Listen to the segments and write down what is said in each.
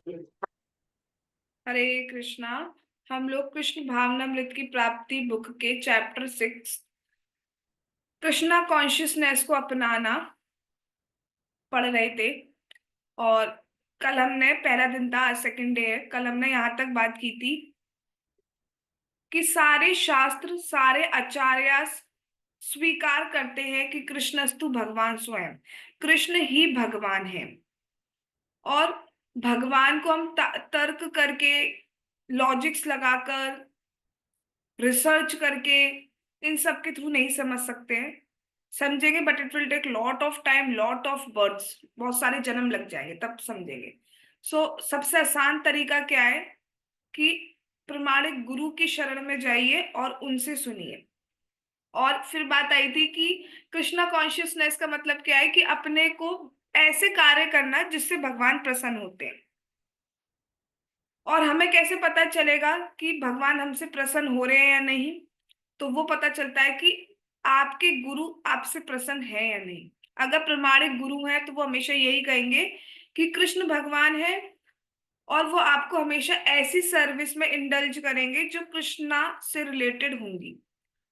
हरे कृष्णा। हम लोग कृष्ण भावनामृत की प्राप्ति बुक के चैप्टर 6 कृष्णा कॉन्शियसनेस को अपनाना पढ़ रहे थे। और कल हमने पहला दिन था, आज सेकंड डे है। कल हमने यहाँ तक बात की थी कि सारे शास्त्र, सारे आचार्य स्वीकार करते हैं कि कृष्णस्तु भगवान स्वयं, कृष्ण ही भगवान है। और भगवान को हम तर्क करके, लॉजिक्स लगाकर, रिसर्च करके, इन सब के थ्रू नहीं समझ सकते हैं। समझेंगे but it will take lot of time, lot of births, बहुत सारे जन्म लग जाएंगे तब समझेंगे। सबसे आसान तरीका क्या है कि प्रमाणिक गुरु की शरण में जाइए और उनसे सुनिए। और फिर बात आई थी कि कृष्णा कॉन्शियसनेस का मतलब क्या है कि अपने को ऐसे कार्य करना जिससे भगवान प्रसन्न होते हैं। और हमें कैसे पता चलेगा कि भगवान हमसे प्रसन्न हो रहे हैं या नहीं? तो वो पता चलता है कि आपके गुरु आपसे प्रसन्न है या नहीं। अगर प्रमाणिक गुरु है तो वो हमेशा यही कहेंगे कि कृष्ण भगवान है, और वो आपको हमेशा ऐसी सर्विस में इंडल्ज करेंगे जो कृष्णा से रिलेटेड होंगी।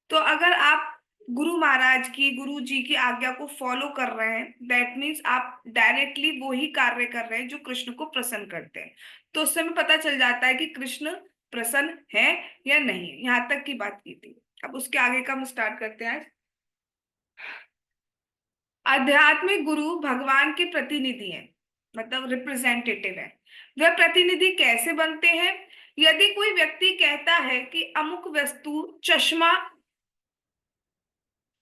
तो अगर आप गुरु महाराज की, गुरु जी की आज्ञा को फॉलो कर रहे हैं, दैट मीन्स आप डायरेक्टली वो ही कार्य कर रहे हैं जो कृष्ण को प्रसन्न करते हैं। तो उससे हमें पता चल जाता है कि कृष्ण प्रसन्न है या नहीं। यहाँ तक की बात की थी। अब उसके आगे का हम स्टार्ट करते हैं आज। आध्यात्मिक गुरु भगवान के प्रतिनिधि हैं, मतलब रिप्रेजेंटेटिव है। वह प्रतिनिधि कैसे बनते हैं? यदि कोई व्यक्ति कहता है कि अमुक वस्तु चश्मा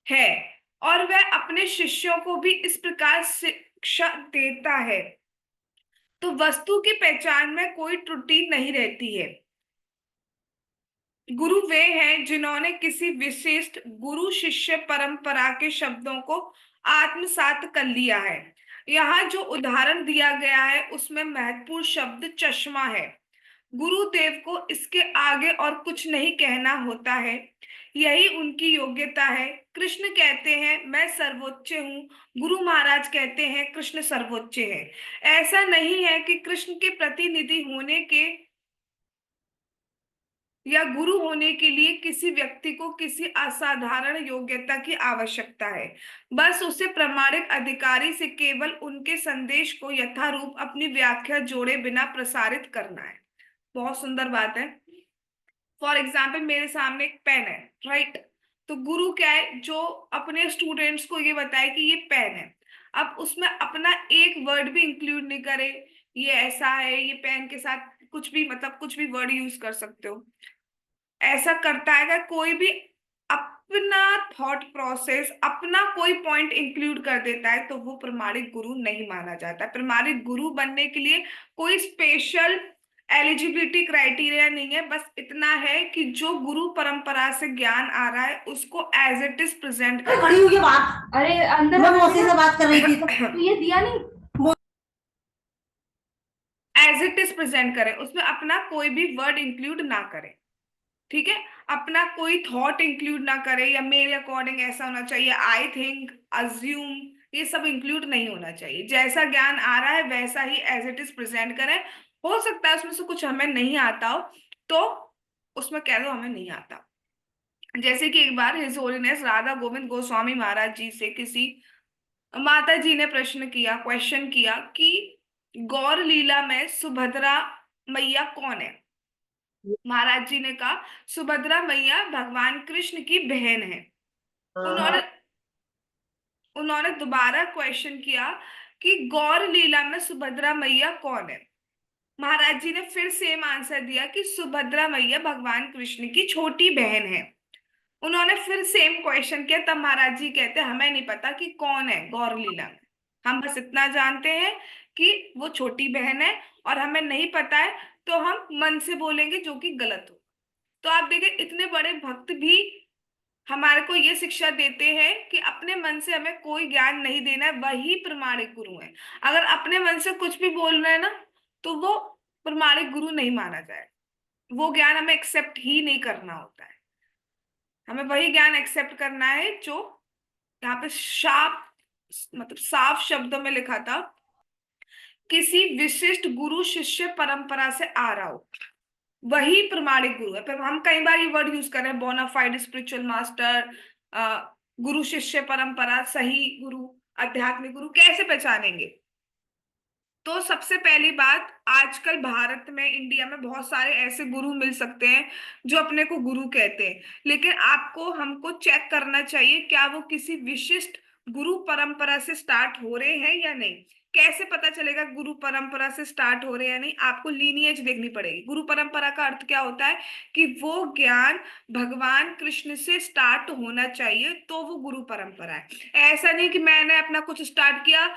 है और वह अपने शिष्यों को भी इस प्रकार शिक्षा देता है, तो वस्तु की पहचान में कोई त्रुटि नहीं रहती है। गुरु वे हैं जिन्होंने किसी विशिष्ट गुरु शिष्य परंपरा के शब्दों को आत्मसात कर लिया है। यहाँ जो उदाहरण दिया गया है उसमें महत्वपूर्ण शब्द चश्मा है। गुरुदेव को इसके आगे और कुछ नहीं कहना होता है, यही उनकी योग्यता है। कृष्ण कहते हैं मैं सर्वोच्च हूँ, गुरु महाराज कहते हैं कृष्ण सर्वोच्च है। ऐसा नहीं है कि कृष्ण के प्रतिनिधि होने के या गुरु होने के लिए किसी व्यक्ति को किसी असाधारण योग्यता की आवश्यकता है। बस उसे प्रामाणिक अधिकारी से केवल उनके संदेश को यथारूप अपनी व्याख्या जोड़े बिना प्रसारित करना है। बहुत सुंदर बात है। फॉर एग्जाम्पल मेरे सामने एक पेन है, राइट? तो गुरु क्या है? जो अपने स्टूडेंट्स को ये बताए कि ये पेन है। अब उसमें अपना एक वर्ड भी इंक्लूड नहीं करे, ये ऐसा है, ये पेन के साथ कुछ भी, मतलब कुछ भी वर्ड यूज कर सकते हो, ऐसा करता है अगर कोई भी अपना थॉट प्रोसेस, अपना कोई पॉइंट इंक्लूड कर देता है, तो वो प्रमाणिक गुरु नहीं माना जाता है। प्रमाणिक गुरु बनने के लिए कोई स्पेशल एलिजिबिलिटी क्राइटेरिया नहीं है। बस इतना है कि जो गुरु परंपरा से ज्ञान आ रहा है उसको एज इट इज प्रेजेंट कर। खड़ी हुई है बात। अरे अंदर मैं मौसी से बात कर रही थी तो ये दिया नहीं। एज इट इज प्रेजेंट करें, उसमें अपना कोई भी वर्ड इंक्लूड ना करें। ठीक है? अपना कोई थॉट इंक्लूड ना करे, या मेरे अकॉर्डिंग ऐसा होना चाहिए, आई थिंक, अज्यूम, ये सब इंक्लूड नहीं होना चाहिए। जैसा ज्ञान आ रहा है वैसा ही एज इट इज प्रेजेंट करें। हो सकता है उसमें से कुछ हमें नहीं आता हो, तो उसमें कह दो हमें नहीं आता। जैसे कि एक बार हिज होलीनेस राधा गोविंद गोस्वामी महाराज जी से किसी माता जी ने क्वेश्चन किया कि गौर लीला में सुभद्रा मैया कौन है? महाराज जी ने कहा सुभद्रा मैया भगवान कृष्ण की बहन है। उन्होंने उन्होंने दोबारा क्वेश्चन किया कि गौर लीला में सुभद्रा मैया कौन है? महाराज जी ने फिर सेम आंसर दिया कि सुभद्रा मैया भगवान कृष्ण की छोटी बहन है। उन्होंने फिर सेम क्वेश्चन किया, तब महाराज जी कहते हमें नहीं पता कि कौन है गौर लीला में, हम बस इतना जानते हैं कि वो छोटी बहन है, और हमें नहीं पता है तो हम मन से बोलेंगे जो कि गलत हो। तो आप देखिए इतने बड़े भक्त भी हमारे को ये शिक्षा देते हैं कि अपने मन से हमें कोई ज्ञान नहीं देना है, वही प्रमाणिक गुरु है। अगर अपने मन से कुछ भी बोल रहे हैं ना, तो वो प्रमाणिक गुरु नहीं माना जाए। वो ज्ञान हमें एक्सेप्ट ही नहीं करना होता है। हमें वही ज्ञान एक्सेप्ट करना है जो यहाँ पे साफ, मतलब साफ शब्दों में लिखा था, किसी विशिष्ट गुरु शिष्य परंपरा से आ रहा हो, वही प्रमाणिक गुरु है। पर हम कई बार ये वर्ड यूज कर रहे हैं, बोनाफाइड स्पिरिचुअल मास्टर, गुरु शिष्य परंपरा, सही गुरु, आध्यात्मिक गुरु कैसे पहचानेंगे? तो सबसे पहली बात, आजकल भारत में, इंडिया में बहुत सारे ऐसे गुरु मिल सकते हैं जो अपने को गुरु कहते हैं, लेकिन आपको हमको चेक करना चाहिए क्या वो किसी विशिष्ट गुरु परंपरा से स्टार्ट हो रहे हैं या नहीं। कैसे पता चलेगा गुरु परंपरा से स्टार्ट हो रहे हैं या नहीं? आपको लीनिएज देखनी पड़ेगी। गुरु परंपरा का अर्थ क्या होता है कि वो ज्ञान भगवान कृष्ण से स्टार्ट होना चाहिए, तो वो गुरु परंपरा है। ऐसा नहीं कि मैंने अपना कुछ स्टार्ट किया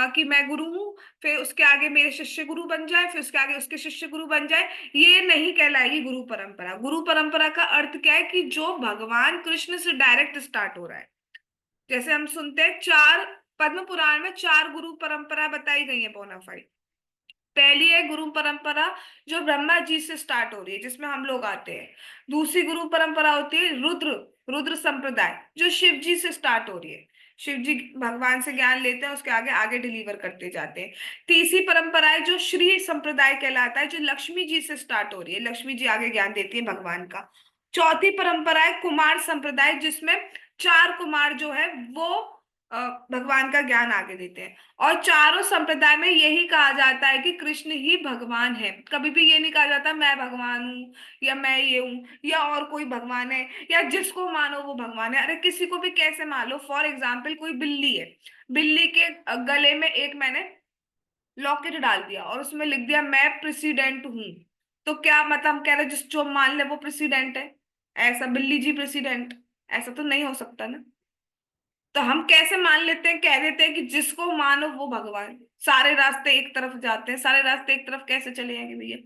कि मैं गुरु हूँ, फिर उसके आगे मेरे शिष्य गुरु बन जाए, फिर उसके आगे उसके शिष्य गुरु बन जाए, ये नहीं कहलाएगी गुरु परंपरा। गुरु परंपरा का अर्थ क्या है कि जो भगवान कृष्ण से डायरेक्ट स्टार्ट हो रहा है। जैसे हम सुनते हैं, चार पद्म पुराण में चार गुरु परंपरा बताई गई है बोनाफाइड। पहली है गुरु परंपरा जो ब्रह्मा जी से स्टार्ट हो रही है, जिसमें हम लोग आते हैं। दूसरी गुरु परंपरा होती है रुद्र रुद्र संप्रदाय, जो शिव जी से स्टार्ट हो रही है। शिव जी भगवान से ज्ञान लेते हैं, उसके आगे आगे डिलीवर करते जाते हैं। तीसरी परंपरा है जो श्री संप्रदाय कहलाता है, जो लक्ष्मी जी से स्टार्ट हो रही है। लक्ष्मी जी आगे ज्ञान देती है भगवान का। चौथी परंपरा है कुमार संप्रदाय, जिसमें चार कुमार जो है वो अ, भगवान का ज्ञान आगे देते हैं। और चारों संप्रदाय में यही कहा जाता है कि कृष्ण ही भगवान है। कभी भी ये नहीं कहा जाता मैं भगवान हूँ, या मैं ये हूँ, या और कोई भगवान है, या जिसको मानो वो भगवान है। अरे किसी को भी कैसे मान लो। फॉर एग्जाम्पल, कोई बिल्ली है, बिल्ली के गले में एक मैंने लॉकेट डाल दिया और उसमें लिख दिया मैं प्रेसिडेंट हूँ, तो क्या मतलब हम कह रहे हैं जिस जो मान ले वो प्रेसिडेंट है? ऐसा बिल्ली जी प्रेसिडेंट, ऐसा तो नहीं हो सकता ना। तो हम कैसे मान लेते हैं, कह देते हैं कि जिसको मानो वो भगवान। सारे रास्ते एक तरफ जाते हैं, सारे रास्ते एक तरफ कैसे चले जाएंगे भैया?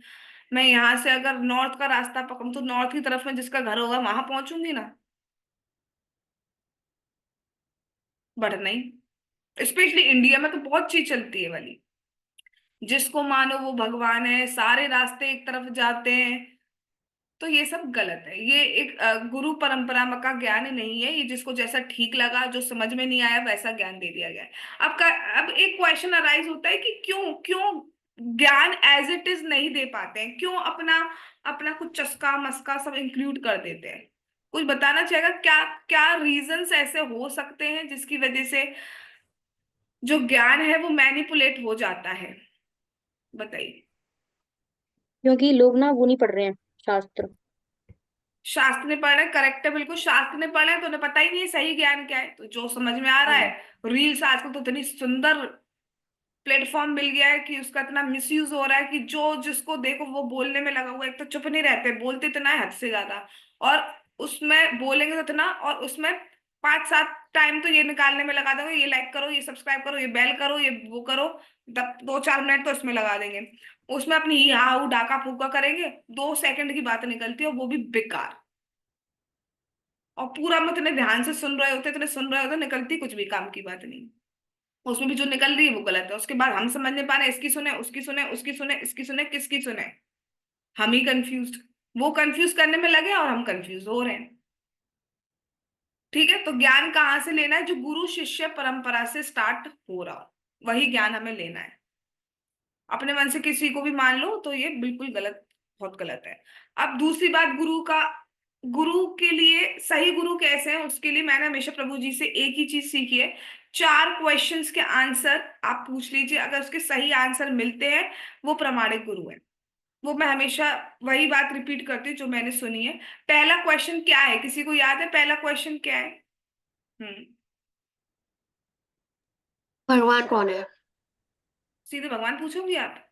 मैं यहाँ से अगर नॉर्थ का रास्ता पकड़ूं तो नॉर्थ की तरफ में जिसका घर होगा वहां पहुंचूंगी ना, बट नहीं। स्पेशली इंडिया में तो बहुत चीज चलती है वाली, जिसको मानो वो भगवान है, सारे रास्ते एक तरफ जाते हैं। तो ये सब गलत है। ये एक गुरु परंपरा का ज्ञान नहीं है। ये जिसको जैसा ठीक लगा, जो समझ में नहीं आया, वैसा ज्ञान दे दिया गया है। अब एक क्वेश्चन अराइज होता है कि क्यों क्यों ज्ञान एज इट इज नहीं दे पाते हैं? क्यों अपना अपना कुछ चस्का मस्का सब इंक्लूड कर देते हैं? कुछ बताना चाहेगा क्या? क्या रीजंस ऐसे हो सकते हैं जिसकी वजह से जो ज्ञान है वो मैनिपुलेट हो जाता है? बताइए। क्योंकि लोग ना वो नहीं पढ़ रहे हैं शास्त्र। शास्त्र ने पढ़ा है, करेक्ट है बिल्कुल। शास्त्र ने पढ़ा है तो उन्हें पता ही नहीं है सही ज्ञान क्या है, तो जो समझ में आ रहा है। रील्स आजकल तो इतनी सुंदर प्लेटफॉर्म मिल गया है कि उसका इतना मिसयूज हो रहा है कि जो जिसको देखो वो बोलने में लगा हुआ है। एक तो चुप नहीं रहते, बोलते इतना है हद से ज्यादा। और उसमें बोलेंगे तो इतना, और उसमें 5-7 टाइम तो ये निकालने में लगा देंगे, ये लाइक करो, ये सब्सक्राइब करो, ये बेल करो, ये वो करो। 2-4 मिनट तो इसमें लगा देंगे। उसमें अपनी ही हाउ डाका फूका करेंगे, 2 सेकंड की बात निकलती है और वो भी बेकार। और पूरा हम इतने ध्यान से सुन रहे होते, इतने सुन रहे होते, निकलती कुछ भी काम की बात नहीं। उसमें भी जो निकल रही है वो गलत है। उसके बाद हम समझ नहीं पा रहे, इसकी सुने, उसकी सुने, उसकी सुने, इसकी सुने, किसकी सुने? हम ही कंफ्यूज। वो कंफ्यूज करने में लगे और हम कंफ्यूज हो रहे हैं। ठीक है, तो ज्ञान कहाँ से लेना है? जो गुरु शिष्य परंपरा से स्टार्ट हो रहा हो, वही ज्ञान हमें लेना है। अपने मन से किसी को भी मान लो तो ये बिल्कुल गलत, बहुत गलत है। अब दूसरी बात, गुरु का, गुरु के लिए सही गुरु कैसे है उसके लिए मैंने हमेशा प्रभु जी से एक ही चीज सीखी है। 4 क्वेश्चंस के आंसर आप पूछ लीजिए, अगर उसके सही आंसर मिलते हैं वो प्रमाणिक गुरु है। वो मैं हमेशा वही बात रिपीट करती हूँ जो मैंने सुनी है। पहला क्वेश्चन क्या है, किसी को याद है पहला क्वेश्चन क्या है? हम्म। भगवान कौन है? सीधे भगवान पूछोगे आप?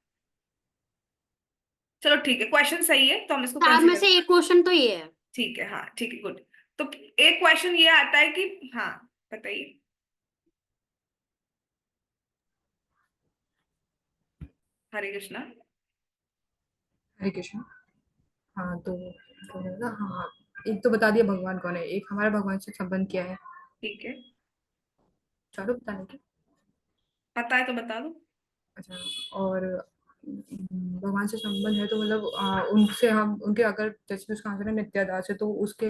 चलो ठीक है, क्वेश्चन सही है तो हम इसको चार में कंसिडर। से एक क्वेश्चन तो ये है। ठीक है, हाँ ठीक है, गुड। तो एक क्वेश्चन ये आता है कि, हाँ बताइए। हरे कृष्णा। हरे कृष्ण। हाँ तो हाँ, एक तो बता दिया भगवान कौन है, एक हमारा भगवान से संबंध क्या है। ठीक है, चारों बताने के। पता है तो बता दो। अच्छा। और भगवान से संबंध है तो मतलब उनसे हम उनके अगर जैसे उसका आंसर है नित्यादास है तो उसके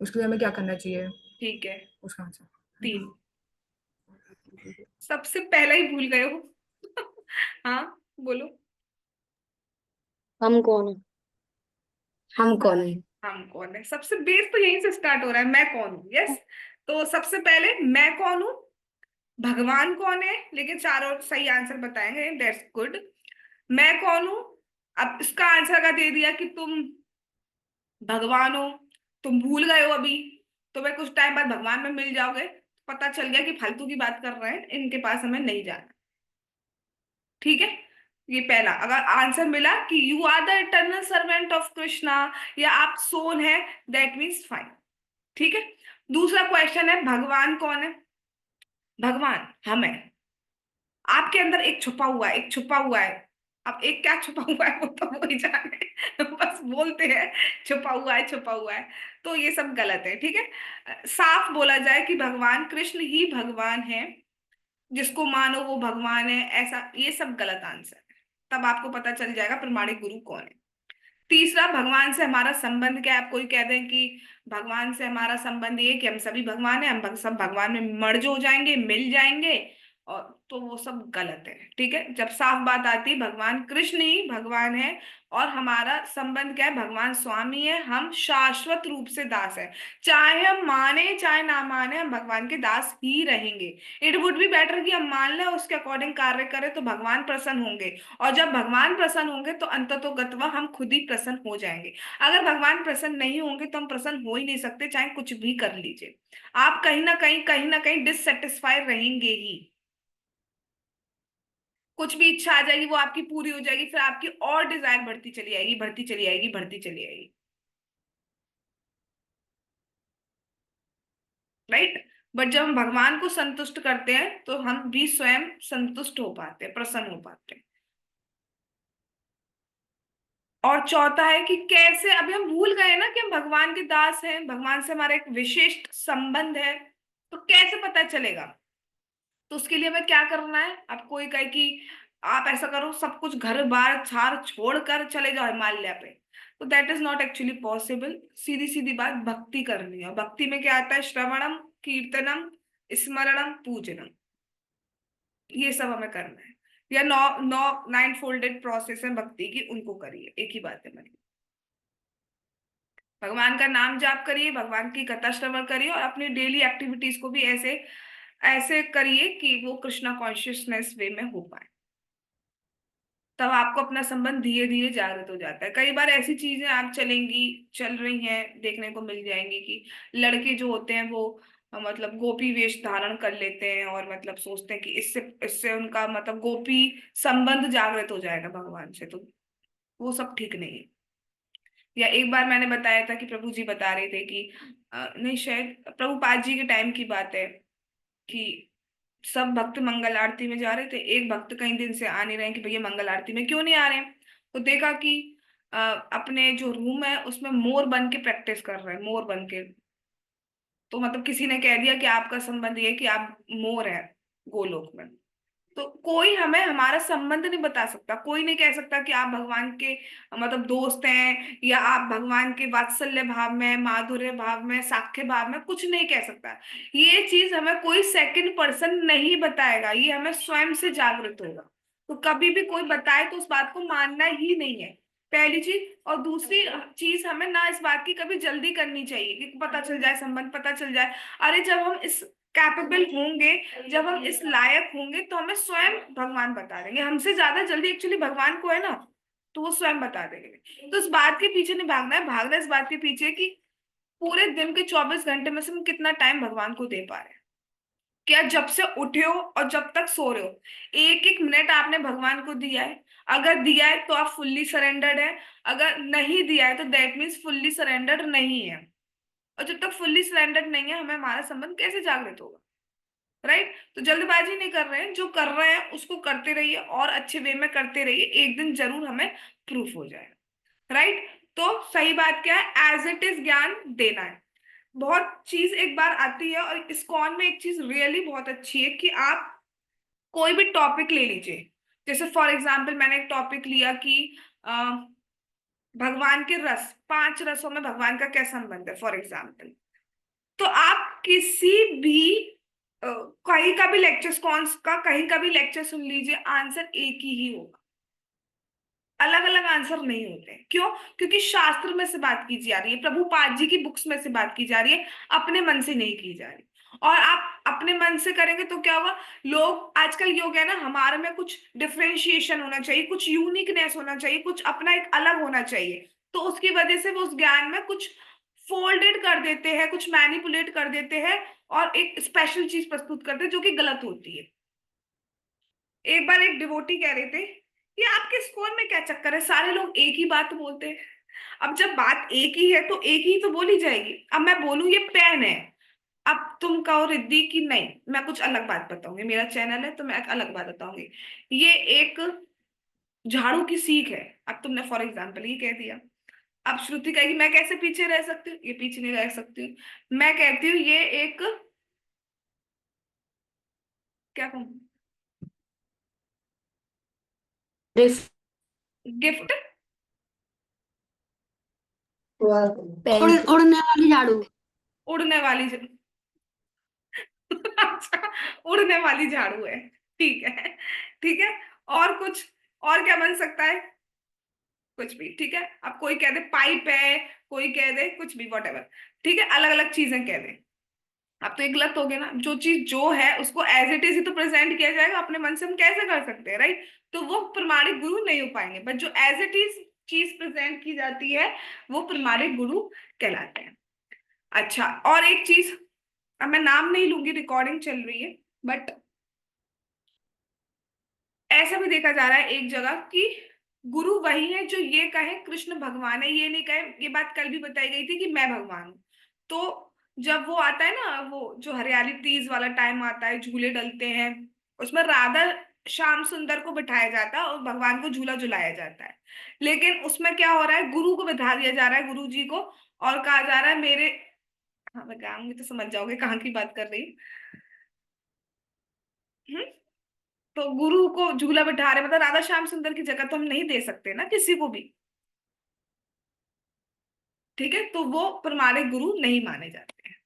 उसके लिए हमें क्या करना चाहिए? ठीक है, उसका आंसर 3। सबसे पहला ही भूल गए हो। हाँ बोलो। हम कौन है? हम कौन है? हम कौन है, सबसे बेस तो यहीं से स्टार्ट हो रहा है, मैं कौन हूँ। यस, तो सबसे पहले मैं कौन हूँ, भगवान कौन है, लेकिन चारों सही आंसर बताएंगे, दैट्स गुड। मैं कौन हूँ, अब इसका आंसर अगर दे दिया कि तुम भगवान हो, तुम भूल गए हो अभी, तो मैं कुछ टाइम बाद भगवान में मिल जाओगे, पता चल गया कि फालतू की बात कर रहे हैं, इनके पास हमें नहीं जाना। ठीक है, ये पहला अगर आंसर मिला कि you are the eternal servant of Krishna, या आप सोल है, दैट मीन्स फाइन। ठीक है, दूसरा क्वेश्चन है भगवान कौन है। भगवान हम है, आपके अंदर एक छुपा हुआ है, एक छुपा हुआ है। अब एक क्या छुपा हुआ है वो तो वही जाने बस बोलते हैं छुपा हुआ है, छुपा हुआ है, तो ये सब गलत है। ठीक है, साफ बोला जाए कि भगवान कृष्ण ही भगवान है, जिसको मानो वो भगवान है, ऐसा ये सब गलत आंसर है। तब आपको पता चल जाएगा प्रमाणिक गुरु कौन है। तीसरा, भगवान से हमारा संबंध क्या है। आप कोई कह दें कि भगवान से हमारा संबंध ये कि हम सभी भगवान है, हम सब भगवान में मर्ज हो जाएंगे, मिल जाएंगे, और तो वो सब गलत है। ठीक है, जब साफ बात आती है भगवान कृष्ण ही भगवान है, और हमारा संबंध क्या है, भगवान स्वामी है, हम शाश्वत रूप से दास है, चाहे हम माने चाहे ना माने, हम भगवान के दास ही रहेंगे। इट वुड बी बेटर कि हम मान लें, उसके अकॉर्डिंग कार्य करें, तो भगवान प्रसन्न होंगे, और जब भगवान प्रसन्न होंगे तो अंततोगत्वा हम खुद ही प्रसन्न हो जाएंगे। अगर भगवान प्रसन्न नहीं होंगे तो हम प्रसन्न हो ही नहीं सकते, चाहे कुछ भी कर लीजिए, आप कहीं ना कहीं डिससेटिस्फाई रहेंगे ही। कुछ भी इच्छा आ जाएगी वो आपकी पूरी हो जाएगी, फिर आपकी और डिजायर बढ़ती चली आएगी, बढ़ती चली आएगी, बढ़ती चली आएगी। राइट, बट जब हम भगवान को संतुष्ट करते हैं तो हम भी स्वयं संतुष्ट हो पाते हैं, प्रसन्न हो पाते हैं। और चौथा है कि कैसे, अभी हम भूल गए ना कि हम भगवान के दास हैं, भगवान से हमारा एक विशिष्ट संबंध है, तो कैसे पता चलेगा। तो उसके लिए हमें क्या करना है, अब कोई कहे कि आप ऐसा करो, सब कुछ घर बार छाड़ छोड़कर चले जाओ हिमालय पे, तो that is not actually possible. सीधी सीधी बात, भक्ति करनी है। भक्ति में क्या आता है, श्रवणम, कीर्तनम, स्मरणम, पूजनम, ये सब हमें करना है। या नौ नौ नाइन फोल्डेड प्रोसेस है भक्ति की, उनको करिए, एक ही बात है मतलब। भगवान का नाम जाप करिए, भगवान की कथा श्रवण करिए, और अपनी डेली एक्टिविटीज को भी ऐसे ऐसे करिए कि वो कृष्णा कॉन्शियसनेस वे में हो पाए। तब आपको अपना संबंध धीरे धीरे जागृत हो जाता है। कई बार ऐसी चीजें आप चल रही हैं, देखने को मिल जाएंगी कि लड़के जो होते हैं वो मतलब गोपी वेश धारण कर लेते हैं, और मतलब सोचते हैं कि इससे इससे उनका मतलब गोपी संबंध जागृत हो जाएगा भगवान से, तो वो सब ठीक नहीं है। या एक बार मैंने बताया था कि प्रभु जी बता रहे थे कि नहीं, शायद प्रभुपाद जी के टाइम की बात है कि सब भक्त मंगल आरती में जा रहे थे, एक भक्त कई दिन से आ नहीं रहे हैं कि भैया मंगल आरती में क्यों नहीं आ रहे हैं, तो देखा कि अपने जो रूम है उसमें मोर बन के प्रैक्टिस कर रहे हैं, मोर बन के। तो मतलब किसी ने कह दिया कि आपका संबंध ये है कि आप मोर है गोलोक में। तो कोई हमें हमारा संबंध नहीं बता सकता, कोई नहीं कह सकता कि आप भगवान के मतलब दोस्त हैं, या आप भगवान के वात्सल्य भाव में, माधुर्य भाव में, साख्य भाव में, कुछ नहीं कह सकता। ये चीज हमें कोई सेकंड पर्सन नहीं बताएगा, ये हमें स्वयं से जागृत होगा। तो कभी भी कोई बताए तो उस बात को मानना ही नहीं है, पहली चीज। और दूसरी चीज, हमें ना इस बात की कभी जल्दी करनी चाहिए कि पता चल जाए, संबंध पता चल जाए। अरे जब हम इस कैपेबल होंगे, जब हम इस लायक होंगे, तो हमें स्वयं भगवान बता देंगे, हमसे ज्यादा जल्दी एक्चुअली भगवान को है ना, तो वो स्वयं बता देंगे। तो इस बात के पीछे नहीं भागना है, भागना है इस बात के पीछे कि पूरे दिन के 24 घंटे में से हम कितना टाइम भगवान को दे पा रहे हैं। क्या जब से उठे हो और जब तक सो रहे हो, एक एक मिनट आपने भगवान को दिया है। अगर दिया है तो आप फुल्ली सरेंडर्ड है, अगर नहीं दिया है तो दैट मीन्स फुल्ली सरेंडर्ड नहीं है। और जब तक फुल्ली सरेंडर्ड नहीं है, हमें हमारा संबंध कैसे जागृत होगा। राइट, तो जल्दबाजी नहीं कर रहे हैं, जो कर रहे हैं उसको करते रहिए, और अच्छे वे में करते रहिए, एक दिन जरूर हमें प्रूफ हो जाएगा। राइट, तो सही बात क्या है, एज इट इज ज्ञान देना है। बहुत चीज एक बार आती है, और इस्कॉन में एक चीज रियली बहुत अच्छी है कि आप कोई भी टॉपिक ले लीजिए। जैसे फॉर एग्जाम्पल मैंने एक टॉपिक लिया कि अ, भगवान के रस, 5 रसों में भगवान का क्या संबंध है फॉर एग्जाम्पल। तो आप किसी भी अ, कहीं का भी लेक्चर, कौन का कहीं का भी लेक्चर सुन लीजिए, आंसर एक ही होगा। अलग अलग आंसर नहीं होते। क्यों? क्योंकि शास्त्र में से बात की जा रही है, प्रभुपाद जी की बुक्स में से बात की जा रही है, अपने मन से नहीं की जा रही। और आप अपने मन से करेंगे तो क्या होगा? लोग आजकल ये हो गया ना, हमारे में कुछ डिफरेंशिएशन होना चाहिए, कुछ यूनिकनेस होना चाहिए, कुछ अपना एक अलग होना चाहिए। तो उसकी वजह से वो उस ज्ञान में कुछ फोल्डेड कर देते हैं, कुछ मैनिपुलेट कर देते हैं, और एक स्पेशल चीज प्रस्तुत करते हैं जो कि गलत होती है। एक बार एक डिवोटी कह रहे थे, ये आपके स्कूल में क्या चक्कर है, सारे लोग एक ही बात बोलते हैं। अब जब बात एक ही है तो एक ही तो बोली जाएगी। अब मैं बोलूं ये पेन है, अब तुम कहो रिद्धि की नहीं, मैं कुछ अलग बात बताऊंगी, मेरा चैनल है तो मैं एक अलग बात बताऊंगी। ये एक झाड़ू की सीख है, अब तुमने फॉर एग्जाम्पल ये कह दिया। अब श्रुति कहेगी मैं कैसे पीछे रह सकती हूँ, ये पीछे नहीं रह सकती हूँ। मैं कहती हूँ ये एक, क्या कहूँ, ड्रिफ्ट। गिफ्ट। उड़ने वाली झाड़ू। उड़ने वाली अच्छा, उड़ने वाली झाड़ू है, ठीक है। ठीक है। और कुछ, और क्या बन सकता है? कुछ भी, ठीक है। अब कोई कह दे पाइप है, कोई कह दे कुछ भी, वॉट एवर। ठीक है, अलग अलग चीजें कह दे। अब तो ये गलत हो गया ना, जो चीज जो है उसको एज इट इज ही तो प्रेजेंट किया जाएगा, अपने मन से हम कैसे कर सकते हैं, राइट? तो वो प्रमाणिक गुरु नहीं हो पाएंगे, बट जो एज इट इज चीज प्रेजेंट की जाती है वो प्रमाणिक गुरु कहलाते हैं। अच्छा, और एक चीज, अब मैं नाम नहीं लूंगी, रिकॉर्डिंग चल रही है, बट ऐसा भी देखा जा रहा है एक जगह कि गुरु वही है जो ये कहे कृष्ण भगवान है, ये नहीं कहे। ये बात कल भी बताई गई थी कि मैं भगवान हूं। तो जब वो आता है ना, वो जो हरियाली तीज वाला टाइम आता है, झूले डलते हैं, उसमें राधा श्याम सुंदर को बिठाया जाता है और भगवान को झूला झुलाया जाता है। लेकिन उसमें क्या हो रहा है, गुरु को बिठा दिया जा रहा है, गुरु जी को, और कहा जा रहा है मेरे, हाँ मैं गाऊंगी तो समझ जाओगे कहाँ की बात कर रही हूँ। तो गुरु को झूला बिठा रहे, मतलब राधा श्याम सुंदर की जगह तो हम नहीं दे सकते ना किसी को भी। ठीक है, तो वो प्रमाणिक गुरु नहीं माने जाते हैं।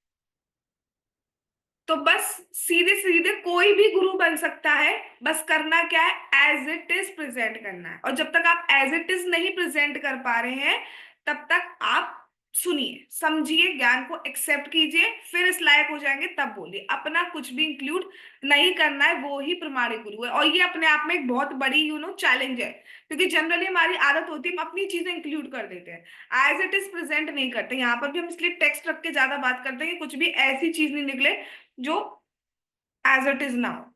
तो बस सीधे सीधे कोई भी गुरु बन सकता है, बस करना क्या है, एज इट इज प्रेजेंट करना है। और जब तक आप एज इट इज नहीं प्रेजेंट कर पा रहे हैं, तब तक आप सुनिए, समझिए, ज्ञान को एक्सेप्ट कीजिए, फिर इस लायक हो जाएंगे तब बोलिए। अपना कुछ भी इंक्लूड नहीं करना है, वो ही प्रमाणिक गुरु है। और ये अपने आप में एक बहुत बड़ी चैलेंज है, क्योंकि जनरली हमारी आदत होती है हम अपनी चीजें इंक्लूड कर देते हैं, एज इट इज प्रेजेंट नहीं करते। यहाँ पर भी हम इसलिए टेक्स्ट रख के ज्यादा बात करते हैं कि कुछ भी ऐसी चीज नहीं निकले जो एज इट इज नाउ।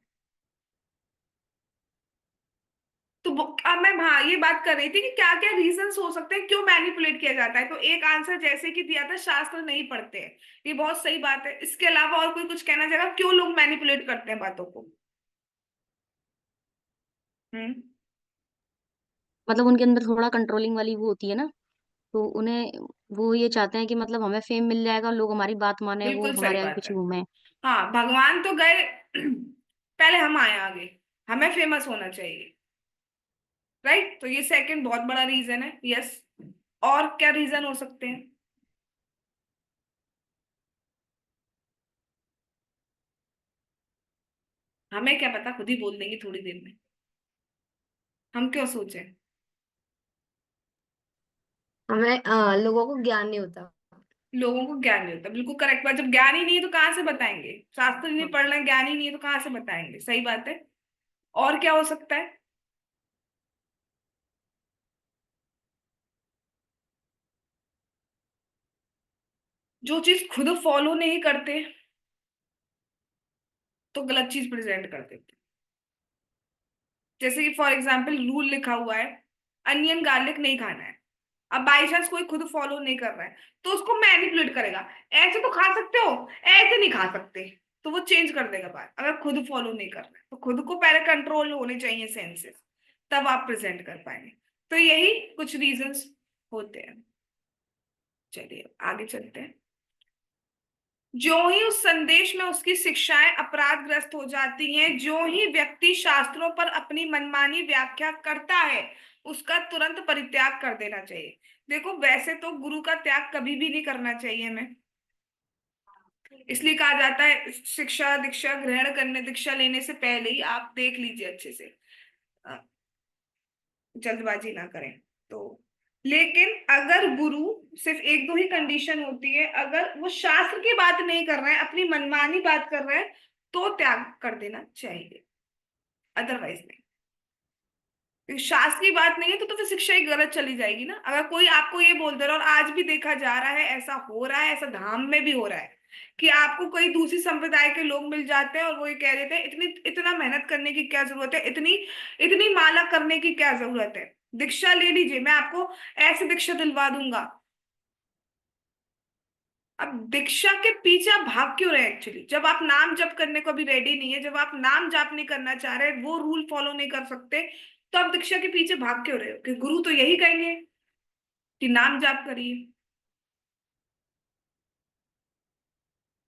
तो अब मैं हाँ ये बात कर रही थी कि क्या क्या रीजंस हो सकते हैं क्यों मैनिपुलेट किया जाता है। तो एक आंसर जैसे कि दिया था, शास्त्र नहीं पढ़ते हैं, ये बहुत सही बात है। इसके अलावा और कोई कुछ कहना चाहेगा क्यों लोग मैनिपुलेट करते हैं बातों को? हम्म। मतलब उनके अंदर थोड़ा कंट्रोलिंग वाली वो होती है ना, तो उन्हें वो ये चाहते हैं कि मतलब हमें फेम मिल जाएगा, लोग हमारी बात माने, वो बिल्कुल सही हमारे आगे बात है। पीछे घूमे। हाँ, भगवान तो गए, पहले हम आए आगे, हमें फेमस होना चाहिए, राइट? तो ये सेकंड बहुत बड़ा रीजन है, यस। और क्या रीजन हो सकते हैं? हमें क्या पता, खुद ही बोल देंगे थोड़ी देर में, हम क्यों सोचें। हमें लोगों को ज्ञान नहीं होता। लोगों को ज्ञान नहीं होता, बिल्कुल करेक्ट बात। जब ज्ञान ही नहीं है तो कहाँ से बताएंगे, शास्त्र ही नहीं पढ़ रहे, ज्ञान ही नहीं है तो कहाँ से बताएंगे, सही बात है। और क्या हो सकता है? जो चीज खुद फॉलो नहीं करते तो गलत चीज प्रेजेंट कर देते। जैसे कि फॉर एग्जाम्पल रूल लिखा हुआ है, अनियन गार्लिक नहीं खाना है। अब बाई चांस कोई खुद फॉलो नहीं कर रहा है, तो उसको मैनिपुलेट करेगा, ऐसे तो खा सकते हो, ऐसे नहीं खा सकते। तो वो चेंज कर देगा बात। अगर खुद फॉलो नहीं कर रहा है तो खुद को पहले कंट्रोल होने चाहिए सेंसेस, तब आप प्रेजेंट कर पाएंगे। तो यही कुछ रीजंस होते हैं। चलिए आगे चलते हैं। जो ही उस संदेश में उसकी शिक्षाएं अपराधग्रस्त हो जाती हैं, जो ही व्यक्ति शास्त्रों पर अपनी मनमानी व्याख्या करता है, उसका तुरंत परित्याग कर देना चाहिए। देखो वैसे तो गुरु का त्याग कभी भी नहीं करना चाहिए हमें, इसलिए कहा जाता है शिक्षा दीक्षा ग्रहण करने, दीक्षा लेने से पहले ही आप देख लीजिए अच्छे से। अ, जल्दबाजी ना करें। तो लेकिन अगर गुरु, सिर्फ एक दो ही कंडीशन होती है, अगर वो शास्त्र की बात नहीं कर रहे हैं, अपनी मनमानी बात कर रहे हैं, तो त्याग कर देना चाहिए, अदरवाइज नहीं। क्योंकि शास्त्र की बात नहीं है तो फिर शिक्षा ही गलत चली जाएगी ना। अगर कोई आपको ये बोल दे रहा है, और आज भी देखा जा रहा है, ऐसा हो रहा है, ऐसा धाम में भी हो रहा है कि आपको कोई दूसरी संप्रदाय के लोग मिल जाते हैं और वो ये कह देते हैं इतनी इतना मेहनत करने की क्या जरूरत है, इतनी इतनी माला करने की क्या जरूरत है, दीक्षा ले लीजिए, मैं आपको ऐसी दीक्षा दिलवा दूंगा। अब दीक्षा के पीछे आप भाग क्यों रहे एक्चुअली? जब आप नाम जप करने को भी रेडी नहीं है, जब आप नाम जाप नहीं करना चाह रहे, वो रूल फॉलो नहीं कर सकते, तो आप दीक्षा के पीछे भाग क्यों रहे हो? कि गुरु तो यही कहेंगे कि नाम जाप करिए।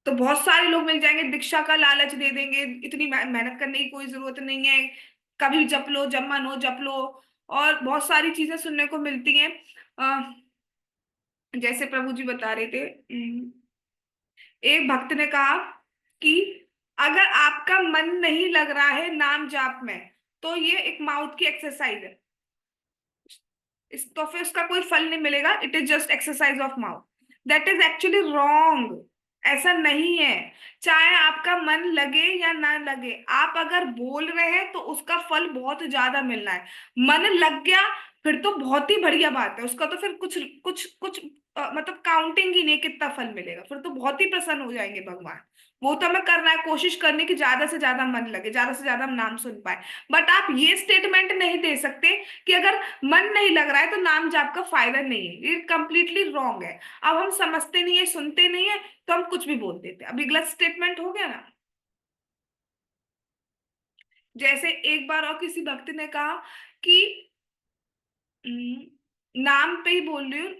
तो बहुत सारे लोग मिल जाएंगे, दीक्षा का लालच दे देंगे, इतनी मेहनत करने की कोई जरूरत नहीं है, कभी जप लो, जब मन हो जप लो। और बहुत सारी चीजें सुनने को मिलती हैं। जैसे प्रभु जी बता रहे थे, एक भक्त ने कहा कि अगर आपका मन नहीं लग रहा है नाम जाप में, तो ये एक माउथ की एक्सरसाइज है, इस तो फिर उसका कोई फल नहीं मिलेगा, it is just exercise of mouth. That is actually wrong. ऐसा नहीं है। चाहे आपका मन लगे या ना लगे, आप अगर बोल रहे हैं तो उसका फल बहुत ज्यादा मिलना है। मन लग गया फिर तो बहुत ही बढ़िया बात है, उसका तो फिर कुछ कुछ कुछ मतलब काउंटिंग ही नहीं कितना फल मिलेगा, फिर तो बहुत ही प्रसन्न हो जाएंगे भगवान। वो तो हमें करना है, कोशिश करने की ज्यादा से ज्यादा मन लगे, ज्यादा से ज्यादा हम नाम सुन पाए। बट आप ये स्टेटमेंट नहीं दे सकते कि अगर मन नहीं लग रहा है तो नाम जाप का फायदा नहीं है, ये कंप्लीटली रॉन्ग है। अब हम समझते नहीं है, सुनते नहीं है, तो हम कुछ भी बोल देते हैं। अब ये गलत स्टेटमेंट हो गया ना। जैसे एक बार और किसी भक्त ने कहा कि नाम पे ही बोल रही हूँ,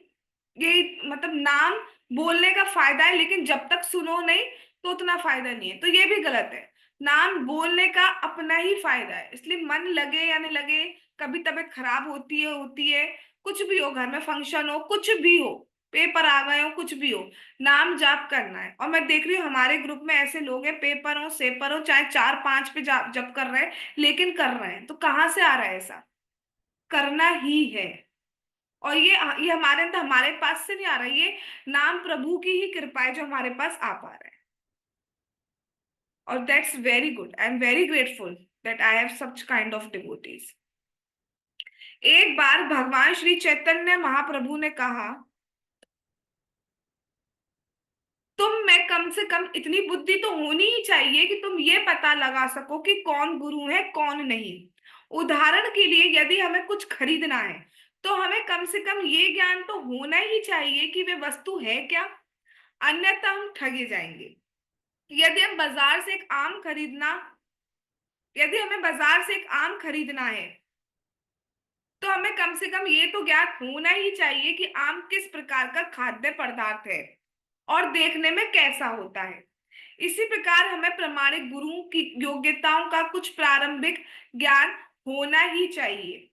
ये मतलब नाम बोलने का फायदा है, लेकिन जब तक सुनो नहीं तो उतना फायदा नहीं है, तो ये भी गलत है। नाम बोलने का अपना ही फायदा है, इसलिए मन लगे या नहीं लगे, कभी तबीयत खराब होती है, कुछ भी हो, घर में फंक्शन हो, कुछ भी हो, पेपर आ गए हो, कुछ भी हो, नाम जाप करना है। और मैं देख रही हूँ हमारे ग्रुप में ऐसे लोग हैं, पेपर हो सेपर हो, चाहे 4 5 पे जप कर रहे हैं, लेकिन कर रहे हैं, तो कहाँ से आ रहा है? ऐसा करना ही है। और ये हमारे अंदर, हमारे पास से नहीं आ रहा, ये नाम प्रभु की ही कृपा है जो हमारे पास आ पा रहा है। और that's very good, I am very grateful that I have such kind of devotees. एक बार भगवान श्री चैतन्य महाप्रभु ने कहा, तुम में कम से कम इतनी बुद्धि तो होनी ही चाहिए कि तुम ये पता लगा सको कि कौन गुरु है कौन नहीं। उदाहरण के लिए यदि हमें कुछ खरीदना है, तो हमें कम से कम ये ज्ञान तो होना ही चाहिए कि वे वस्तु है क्या, अन्यथा हम ठगे जाएंगे। यदि हम बाजार से एक आम खरीदना यदि हमें बाजार से एक आम खरीदना है, तो हमें कम से कम ये तो ज्ञात होना ही चाहिए कि आम किस प्रकार का खाद्य पदार्थ है और देखने में कैसा होता है। इसी प्रकार हमें प्रामाणिक गुरुओं की योग्यताओं का कुछ प्रारंभिक ज्ञान होना ही चाहिए।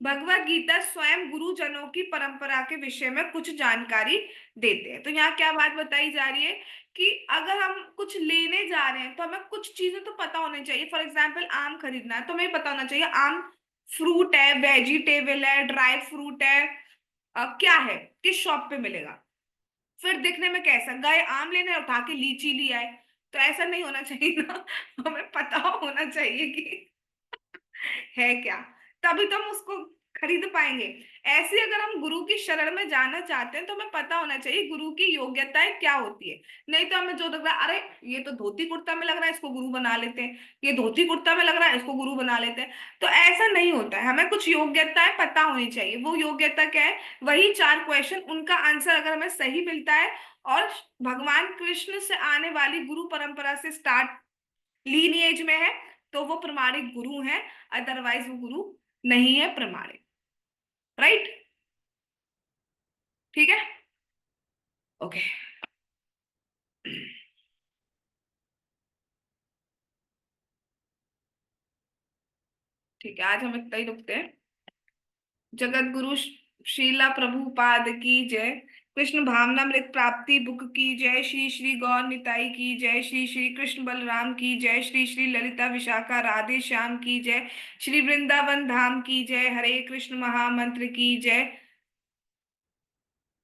भगवत गीता स्वयं गुरुजनों की परंपरा के विषय में कुछ जानकारी देते हैं। तो यहाँ क्या बात बताई जा रही है कि अगर हम कुछ लेने जा रहे हैं तो हमें कुछ चीजें तो पता होनी चाहिए। फॉर एग्जाम्पल आम खरीदना है तो हमें पता होना चाहिए आम फ्रूट है, वेजिटेबल है, ड्राई फ्रूट है, क्या है, किस शॉप पे मिलेगा। फिर दिखने में कैसा, गए आम लेने उठा के लीची लिया है, तो ऐसा नहीं होना चाहिए ना। हमें पता होना चाहिए कि है क्या, तभी तो हम उसको खरीद पाएंगे। ऐसे अगर हम गुरु की शरण में जाना चाहते हैं तो हमें पता होना चाहिए गुरु की योग्यताएं क्या होती है। नहीं तो हमें जो लग रहा है, अरे ये तो धोती कुर्ता में लग रहा है, इसको गुरु बना लेते हैं, ये धोती कुर्ता में लग रहा है, इसको गुरु बना लेते हैं। तो ऐसा नहीं होता है, हमें कुछ योग्यताएं पता होनी चाहिए। वो योग्यता क्या है? वही 4 क्वेश्चन, उनका आंसर अगर हमें सही मिलता है और भगवान कृष्ण से आने वाली गुरु परंपरा से स्टार्ट लीनिएज में है, तो वो प्रमाणिक गुरु हैं, अदरवाइज वो गुरु नहीं है प्रमाणिक। राइट? ठीक है, ओके। ठीक है, आज हम इतना ही रुकते हैं। जगत गुरु शीला प्रभुपाद की जय। कृष्ण भावनामृत प्राप्ति बुक की जय। श्री श्री गौर निताई की जय। श्री श्री कृष्ण बलराम की जय। श्री श्री ललिता विशाखा राधे श्याम की जय। श्री वृंदावन धाम की जय। हरे कृष्ण महामंत्र की जय।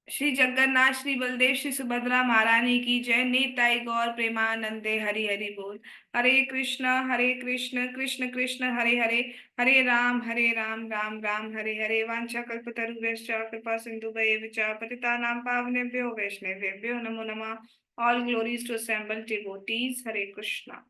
श्री जगन्नाथ श्री बलदेव श्री सुभद्रा महारानी की जय। निताई गौर प्रेमानंदे हरि हरि बोल। हरे कृष्ण कृष्ण कृष्ण हरे हरे, हरे राम राम राम हरे हरे। वांछा कल्पतरुभ्यश्च कृपा सिन्धुभ्येव च पतितानां पावनेभ्यो वैष्णवेभ्यो नमो नमः। All glories to assembled devotees. Hare Krishna.